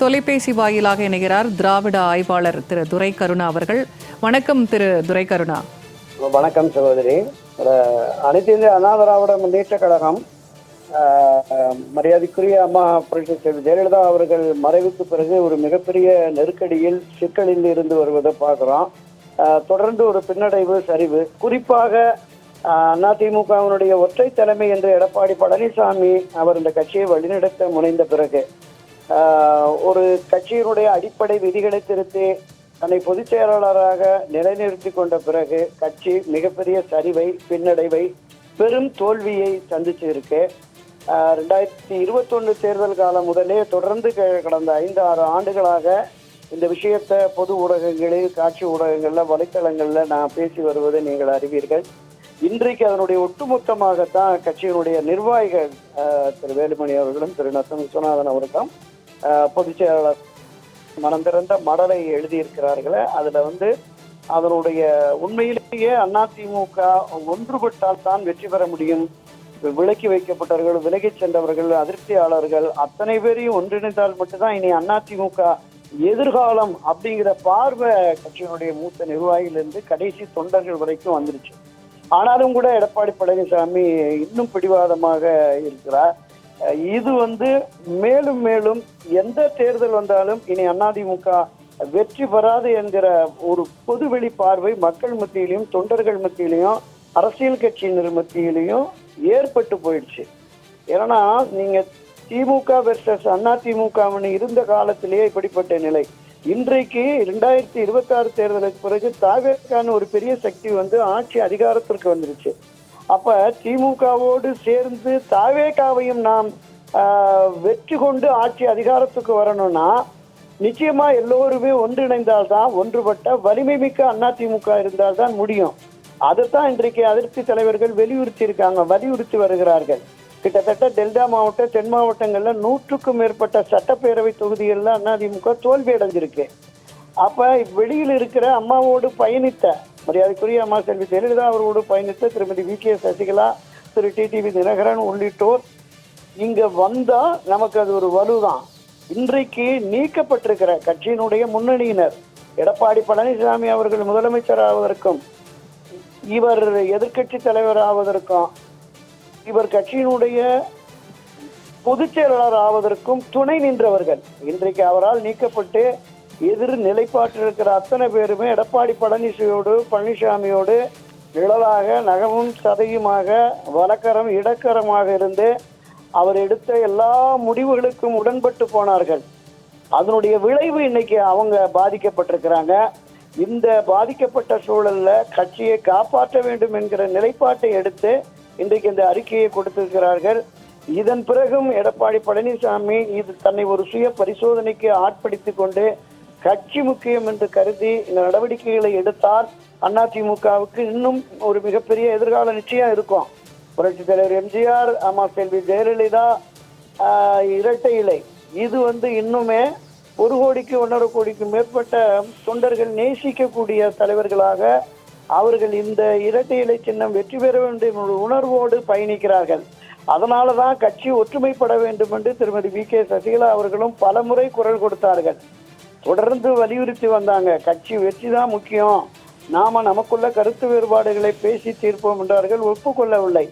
தொலைபேசி வாயிலாக இணைகிறார் திராவிட ஆய்வாளர் திரு துரை கருணா அவர்கள். வணக்கம் திரு துரை கருணா. வணக்கம் சகோதரி. அனைத்து இந்திய அண்ணா திராவிட முன்னேற்ற கழகம் மரியாதைக்குரிய அம்மா புரட்சி தலைவி ஜெயலலிதா அவர்கள் மறைவுக்கு பிறகு ஒரு மிகப்பெரிய நெருக்கடியில் சிக்கலில் இருந்து வருவதை பார்க்கிறோம். தொடர்ந்து ஒரு பின்னடைவு சரிவு, குறிப்பாக அதிமுகவினுடைய ஒற்றை தலைமை என்று எடப்பாடி பழனிசாமி அவர் இந்த கட்சியை வழிநடத்த முனைந்த பிறகு ஒரு கட்சியினுடைய அடிப்படை விதிகளை திருத்தி தன்னை பொதுச் செயலாளராக நிலைநிறுத்தி கொண்ட பிறகு கட்சி மிகப்பெரிய சரிவை, பின்னடைவை, பெரும் தோல்வியை சந்திச்சு இருக்கு. 2021 தேர்தல் காலம் முதலே தொடர்ந்து கடந்த 5-6 ஆண்டுகளாக இந்த விஷயத்தை பொது ஊடகங்களில், காட்சி ஊடகங்கள்ல, வலைத்தளங்கள்ல நான் பேசி வருவதை நீங்கள் அறிவீர்கள். இன்றைக்கு அதனுடைய ஒட்டுமொத்தமாகத்தான் கட்சியினுடைய நிர்வாகிகள் திரு வேலுமணி அவர்களும் திரு நத்தம் விஸ்வநாதன் அவர்களும் பொதுச் செயலாளர் மனம் திறந்த மடலை எழுதியிருக்கிறார்களே, அதுல அதனுடைய உண்மையிலேயே அதிமுக ஒன்றுபட்டால் தான் வெற்றி பெற முடியும், விலக்கி வைக்கப்பட்டவர்கள், விலகிச் சென்றவர்கள், அதிருப்தியாளர்கள் அத்தனை பேரையும் ஒன்றிணைந்தால் மட்டும்தான் இனி அதிமுக எதிர்காலம் அப்படிங்கிற பார்வை கட்சியினுடைய மூத்த நிர்வாகியிலிருந்து கடைசி தொண்டர்கள் வரைக்கும் வந்துருச்சு. ஆனாலும் கூட எடப்பாடி பழனிசாமி இன்னும் பிடிவாதமாக இருக்கிறார். இது மேலும் மேலும் எந்த தேர்தல் வந்தாலும் இனி அதிமுக வெற்றி பெறாது என்கிற ஒரு பொதுவெளி பார்வை மக்கள் மத்தியிலையும், தொண்டர்கள் மத்தியிலையும், அரசியல் கட்சியினர் மத்தியிலையும் ஏற்பட்டு போயிடுச்சு. ஏன்னா நீங்க திமுக வெர்சஸ் அதிமுகவின் இருந்த காலத்திலேயே இப்படிப்பட்ட நிலை. இன்றைக்கு 2026 தேர்தலுக்கு பிறகு தாவேக்கான ஒரு பெரிய சக்தி ஆட்சி அதிகாரத்திற்கு வந்துருச்சு. அப்ப திமுகவோடு சேர்ந்து தாவேக்காவையும் நாம் வெற்றி கொண்டு ஆட்சி அதிகாரத்துக்கு வரணும்னா நிச்சயமா எல்லோருமே ஒன்றிணைந்தால்தான், ஒன்றுபட்ட வலிமை மிக்க அதிமுக இருந்தால்தான் முடியும். அதைத்தான் இன்றைக்கு அதிருப்தி தலைவர்கள் வலியுறுத்தி வருகிறார்கள். கிட்டத்தட்ட டெல்டா மாவட்ட, தென் மாவட்டங்கள்ல 100க்கும் மேற்பட்ட சட்டப்பேரவை தொகுதிகள்ல அதிமுக தோல்வி அடைஞ்சிருக்கு. அப்ப வெளியில் இருக்கிற அம்மாவோடு பயணித்த மரியாதைக்குரிய அம்மா செல்வி ஜெயலலிதா அவர்களோடு பயணித்த திருமதி வி.கே. சசிகலா, திரு டிடிவி தினகரன் உள்ளிட்டோர் இங்க வந்தா நமக்கு அது ஒரு வலுதான். இன்றைக்கு நீக்கப்பட்டிருக்கிற கட்சியினுடைய முன்னணியினர் எடப்பாடி பழனிசாமி அவர்கள் முதலமைச்சர் ஆவதற்கும், இவர் எதிர்கட்சி தலைவர் ஆவதற்கும், இவர் கட்சியினுடைய பொதுச் செயலாளர் ஆவதற்கும் துணை நின்றவர்கள் இன்றைக்கு அவரால் நீக்கப்பட்டு எதிர் நிலைப்பாட்டில் இருக்கிற அத்தனை பேருமே எடப்பாடி பழனிசாமியோடு நிழலாக, நகமும் சதையுமாக, வலக்கரம் இடக்கரமாக இருந்து அவர் எடுத்த எல்லா முடிவுகளுக்கும் உடன்பட்டு போனார்கள். அதனுடைய விளைவு இன்னைக்கு அவங்க பாதிக்கப்பட்டிருக்கிறாங்க. இந்த பாதிக்கப்பட்ட சூழல்ல கட்சியை காப்பாற்ற வேண்டும் என்கிற நிலைப்பாட்டை எடுத்து இன்றைக்கு இந்த அறிக்கையை கொடுத்திருக்கிறார்கள். இதன் பிறகும் எடப்பாடி பழனிசாமி இது தன்னை ஒரு சுய பரிசோதனைக்கு ஆட்படுத்திக் கொண்டு கட்சி முக்கியம் என்று கருதி இந்த நடவடிக்கைகளை எடுத்தால் அதிமுகவுக்கு இன்னும் ஒரு மிகப்பெரிய எதிர்கால நிச்சயம் இருக்கும். புரட்சி தலைவர் எம்ஜிஆர், அம்மா செல்வி ஜெயலலிதா இரட்டை இலை இது இன்னுமே 1 கோடிக்கு 1.5 கோடிக்கு மேற்பட்ட தொண்டர்கள் நேசிக்கக்கூடிய தலைவர்களாக அவர்கள் இந்த இரட்டை இலை சின்னம் வெற்றி பெற வேண்டும் என்ற உணர்வோடு பயணிக்கிறார்கள். அதனாலதான் கட்சி ஒற்றுமைப்பட வேண்டும் என்று திருமதி வி.கே. சசிகலா அவர்களும் பலமுறை குரல் கொடுத்தார்கள். தொடர்ந்து வலியுறுத்தி வந்தாங்க. கட்சி வெற்றி தான் முக்கியம், நாம நமக்குள்ள கருத்து வேறுபாடுகளை பேசி தீர்ப்போம் என்றார்கள். ஒப்புக்கொள்ளவில்லை.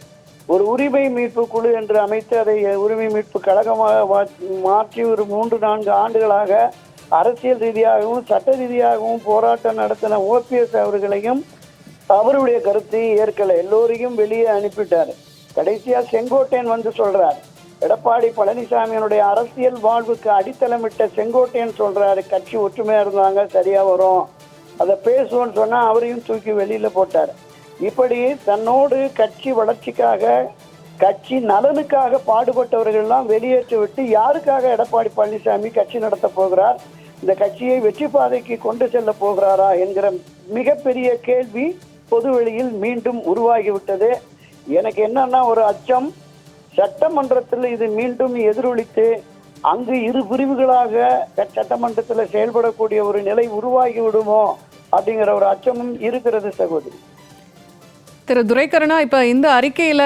ஒரு உரிமை மீட்பு குழு என்று அமைத்து அதை உரிமை மீட்பு கழகமாக மாற்றி ஒரு 3-4 ஆண்டுகளாக அரசியல் ரீதியாகவும் சட்ட ரீதியாகவும் போராட்டம் நடத்தின ஓபிஎஸ் அவர்களையும் அவருடைய கருத்தை ஏற்கல, எல்லோரையும் வெளியே அனுப்பிட்டார். கடைசியா செங்கோட்டையன் சொல்றார், எடப்பாடி பழனிசாமியினுடைய அரசியல் வாழ்வுக்கு அடித்தளமிட்ட செங்கோட்டையன் சொல்றாரு, கட்சி ஒற்றுமையா இருந்தாங்க சரியா வரும், அதை பேசுவோன்னு சொன்னா அவரையும் தூக்கி வெளியில போட்டார். இப்படி தன்னோடு கட்சி வளர்ச்சிக்காக, கட்சி நலனுக்காக பாடுபட்டவர்கள்லாம் வெளியேற்றி விட்டு யாருக்காக எடப்பாடி பழனிசாமி கட்சி நடத்த போகிறார், இந்த கட்சியை வெற்றி பாதைக்கு கொண்டு செல்ல போகிறாரா என்கிற மிகப்பெரிய கேள்வி பொதுவெளியில் மீண்டும் உருவாகிவிட்டது. எனக்கு என்னன்னா ஒரு அச்சம், சட்டமன்றத்தில் இது மீண்டும் எதிரொலித்து அங்கு இரு பிரிவுகளாக சட்டமன்றத்தில் செயல்படக்கூடிய ஒரு நிலை உருவாகி விடுமோ அப்படிங்கிற ஒரு அச்சமும் இருக்கிறது சகோதரி. திரு துரைக்கருணா, இப்ப இந்த அறிக்கையில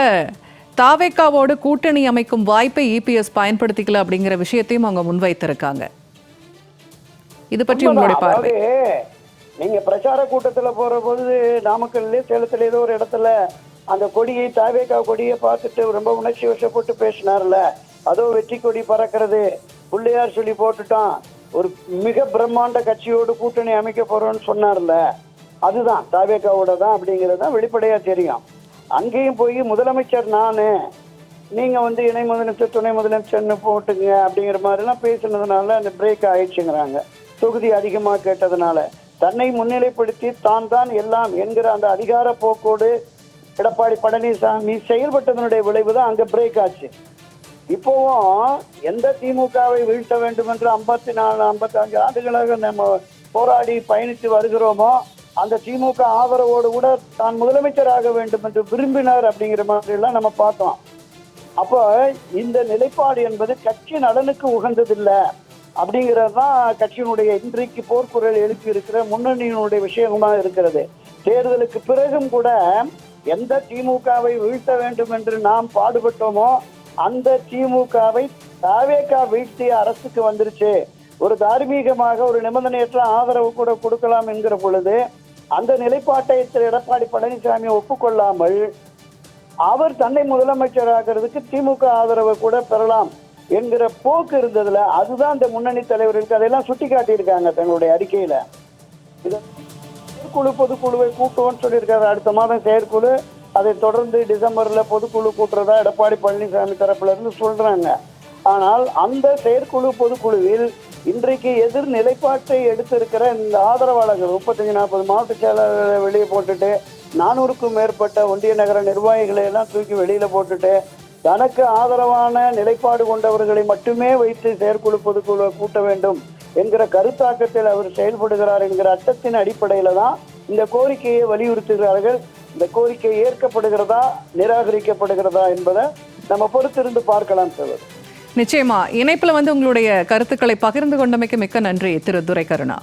தாவேக்காவோடு கூட்டணி அமைக்கும் வாய்ப்பை இபிஎஸ் பயன்படுத்திக்கல அப்படிங்கிற விஷயத்தையும் அவங்க முன்வைத்திருக்காங்க. இது பற்றி உங்களுடைய பார்வை? நீங்க பிரச்சார கூட்டத்துல போற போது நாமக்கல்ல சேலத்துல ஏதோ ஒரு இடத்துல அந்த கொடியை தாவேகா கொடியை பார்த்துட்டு ரொம்ப உணர்ச்சி வசப்பட்டு பேசினார்ல, அதோ வெற்றி கொடி பறக்கிறது, பிள்ளையார் சொல்லி போட்டுட்டான், ஒரு மிக பிரம்மாண்ட கட்சியோடு கூட்டணி அமைக்க போறோம்னு சொன்னார்ல, அதுதான் தாவேகாவோட தான் அப்படிங்கிறது தான் வெளிப்படையா தெரியும். அங்கேயும் போய் முதலமைச்சர் நானு, நீங்க இணை முதலமைச்சர் துணை முதலமைச்சர்னு போட்டுங்க அப்படிங்கிற மாதிரிலாம் பேசினதுனால அந்த பிரேக் ஆயிடுச்சுங்கிறாங்க. தொகுதி அதிகமா கேட்டதுனால தன்னை முன்னிலைப்படுத்தி தான் தான் எல்லாம் என்கிற அந்த அதிகார போக்கோடு எடப்பாடி பழனிசாமி செயல்பட்டதனுடைய விளைவு தான் அங்க பிரேக் ஆச்சு. இப்போவும் எந்த திமுகவை வீழ்த்த வேண்டும் என்று 54-55 ஆண்டுகளாக நம்ம போராடி பயணித்து வருகிறோமோ அந்த திமுக ஆதரவோடு கூட தான் முதலமைச்சராக வேண்டும் என்று விரும்பினார் அப்படிங்கிற மாதிரி எல்லாம் நம்ம பார்த்தோம். அப்போ இந்த நிலைப்பாடு என்பது கட்சி நலனுக்கு உகந்ததில்லை அப்படிங்கிறது தான் கட்சியினுடைய இன்றைக்கு போர்க்குரல் எழுப்பி இருக்கிற முன்னணியினுடைய விஷயமா இருக்கிறது. தேர்தலுக்கு பிறகும் கூட எந்த திமுகவை வீழ்த்த வேண்டும் என்று நாம் பாடுபட்டோமோ அந்த திமுகவை தாவேகா வீழ்த்திய அரசுக்கு வந்துருச்சு. ஒரு தார்மீகமாக ஒரு நிபந்தனையற்ற ஆதரவு கூட கொடுக்கலாம் என்கிற பொழுது அந்த நிலைப்பாட்டை திரு எடப்பாடி பழனிசாமி ஒப்புக்கொள்ளாமல் அவர் தன்னை முதலமைச்சராகிறதுக்கு திமுக ஆதரவை கூட பெறலாம் என்கிற போக்கு இருந்ததுல அதுதான் இந்த முன்னணி தலைவர்களுக்கு அதையெல்லாம் சுட்டி காட்டியிருக்காங்க தங்களுடைய அறிக்கையில. செயற்குழு பொதுக்குழுவை கூட்டுவோம்னு சொல்லியிருக்காரு. அடுத்த மாதம் செயற்குழு, அதை தொடர்ந்து டிசம்பர்ல பொதுக்குழு கூட்டுறதா எடப்பாடி பழனிசாமி தரப்புல இருந்து சொல்றாங்க. ஆனால் அந்த செயற்குழு பொதுக்குழுவில் இன்றைக்கு எதிர் நிலைப்பாட்டை எடுத்திருக்கிற இந்த ஆதரவாளர்கள் 35-40 மாவட்ட செயலாளர்களை வெளியே போட்டுட்டு 400க்கும் மேற்பட்ட ஒன்றிய நகர நிர்வாகிகளை எல்லாம் தூக்கி வெளியில போட்டுட்டு தனக்கு ஆதரவான நிலைப்பாடு கொண்டவர்களை மட்டுமே வைத்து செயற்குழு பொதுக்குழு கூட்ட வேண்டும் என்கிற கருத்தாக்கத்தில் அவர் செயல்படுகிறார் என்கிற அட்டத்தின் அடிப்படையில தான் இந்த கோரிக்கையை வலியுறுத்துகிறார்கள். இந்த கோரிக்கை ஏற்கப்படுகிறதா நிராகரிக்கப்படுகிறதா என்பதை நம்ம பொறுத்திருந்து பார்க்கலாம் சார். நிச்சயமா இணைப்புல உங்களுடைய கருத்துக்களை பகிர்ந்து கொண்டமைக்கு மிக்க நன்றி திரு துரைக்கருணா.